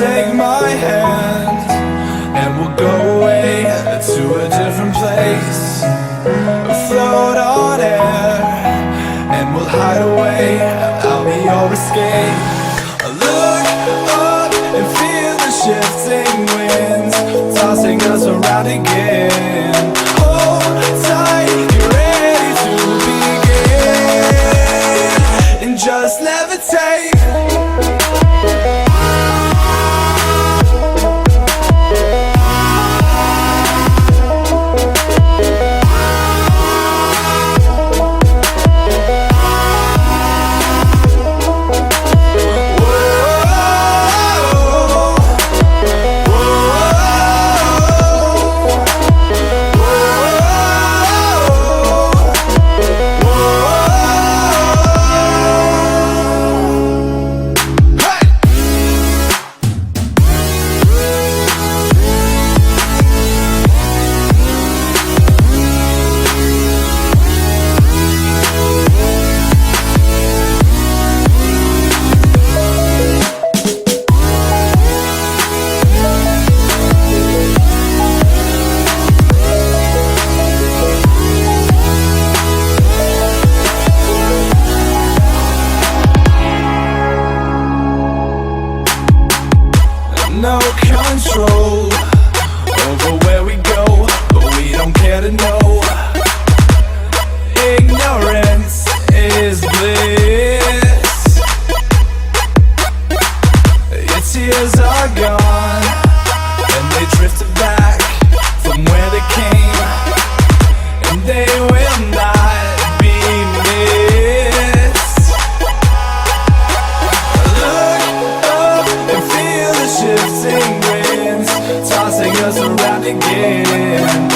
take my hand and we'll go away to a different place, float on air, and we'll hide away. I'll be your escape. Look up and feel the shifting winds tossing us around again. Hold tight, get ready to begin, and just levitate. No control over where we go, but we don't care to know. Ignorance is bliss. Your tears are gone, and they drifted back from where they came, and they will not be missed. Look up and feel the shifting winds tossing us around again.